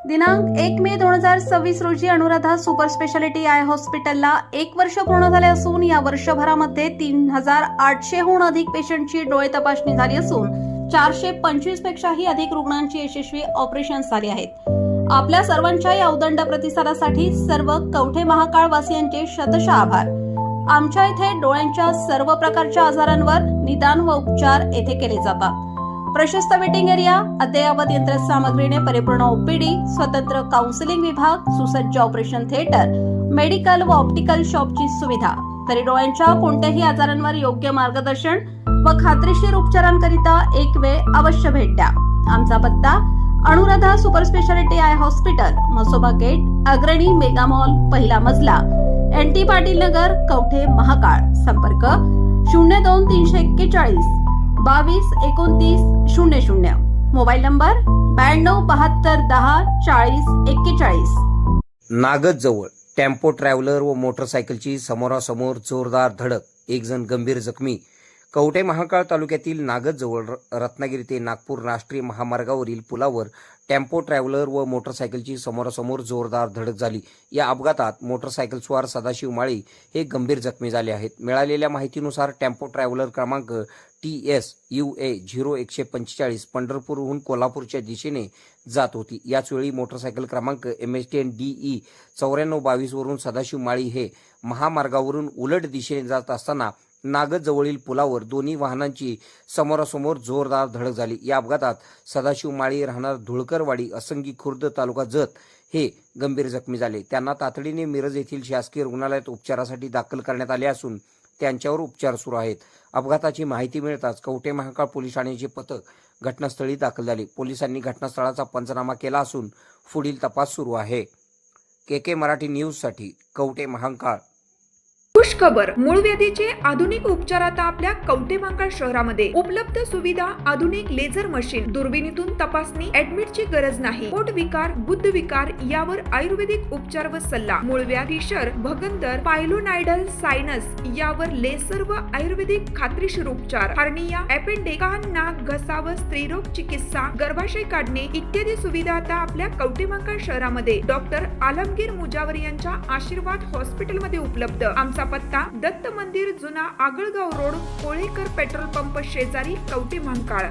दिनांक 1 मे 2026 रोजी Anuradha super speciality I हॉस्पिटलला 1 वर्ष पूर्ण झाले असून या वर्षभरामध्ये 3800हून अधिक पेशंटची डोळे तपासणी झाली असून 425 पेक्षाही अधिक रुग्णांची यशस्वी ऑपरेशन्स झाली आहेत। आपल्या सर्वांच्या या उदंड प्रतिसादासाठी सर्व कवठे महाकाळ वासियांचे शतशः आभार। आमच्या इथे डोळ्यांच्या सर्व प्रकारच्या आजारांवर निदान व उपचार येथे केले जातात। प्रशस्त वेटिंग एरिया, अद्ययावत यंत्रसामग्रीने परिपूर्ण ओपीडी, स्वतंत्र काउन्सिलिंग विभाग, सुसज्ज ऑपरेशन थिएटर, मेडिकल व ऑप्टिकल शॉपची सुविधा, तरी डोळ्यांच्या कोणत्याही आजारांवर योग्य मार्गदर्शन व खात्रीशीर उपचारांकरिता एक वेळ अवश्य भेट द्या। आमचा पत्ता Anuradha super speciality eye hospital, Masoba gate, Agrani mega mall, पहिला मजला, NT पाटील नगर, कवठे महाकाळ। संपर्क 02-341 22-29-00, मोबाईल नंबर 92-72-10-40-41। नागद जवळ टेम्पो ट्रॅव्हलर व मोटरसायकलची समोरासमोर जोरदार धडक, एक जण गंभीर जखमी। कवठे महाकाळ तालुक्यातील नागद जवळ रत्नागिरी ते नागपूर राष्ट्रीय महामार्गावरील पुलावर टेम्पो ट्रॅव्हलर व मोटरसायकलची समोरासमोर जोरदार धडक झाली। या अपघातात मोटरसायकलस्वार सदाशिव माळी हे गंभीर जखमी झाले आहेत। मिळालेल्या माहितीनुसार टेम्पो ट्रॅव्हलर क्रमांक TSUA 0145 पंढरपूरहून कोल्हापूरच्या दिशेने जात होती। याच वेळी मोटरसायकल क्रमांक MH10 DE 9422 वरून सदाशिव माळी हे महामार्गावरून उलट दिशेने जात असताना नागद जवळील पुलावर दोन्ही वाहनांची समोरासमोर जोरदार धडक झाली। या अपघातात सदाशिव माळी राहणार धुळकरवाडी, असंगी खुर्द, तालुका जत हे गंभीर जखमी झाले। त्यांना तातडीने मिरज येथील शासकीय रुग्णालयात उपचारासाठी दाखल करण्यात आले असून त्यांच्यावर उपचार सुरू आहेत। अपघाताची माहिती मिळताच कवठे महाकाळ पोलीस ठाण्याचे पथक घटनास्थळी दाखल झाले। पोलिसांनी घटनास्थळाचा पंचनामा केला असून पुढील तपास सुरू आहे। KK मराठी न्यूजसाठी कवठे महाकाळ। खुश खबर, मूळव्याधीचे आधुनिक उपचार आता आपल्या कवठे महाकाळ शहरामध्ये उपलब्ध। सुविधा, आधुनिक लेझर मशीन, दुर्बिणीतून तपासणी, ऍडमिटची गरज नाही। पोट विकार, गुद्ध विकार यावर आयुर्वेदिक उपचार व सल्ला। मूळव्याधी, शर, भगंदर, पायलोनायडल, सायनस यावर लेसर व आयुर्वेदिक खात्रीशीर उपचार। हर्निया, अपेंडिक्स, कान, नाक, घसा व स्त्रीरोग चिकित्सा, गर्भाशय काढणे इत्यादी सुविधा आता आपल्या कवठे महाकाळ शहरामध्ये डॉक्टर आलमगीर मुजावर यांच्या आशीर्वाद हॉस्पिटलमध्ये उपलब्ध। आमचा पत्ता दत्त मंदिर, जुना Agalgaon road, Kolekar petrol pump शेजारी, कवठे महाकाळ।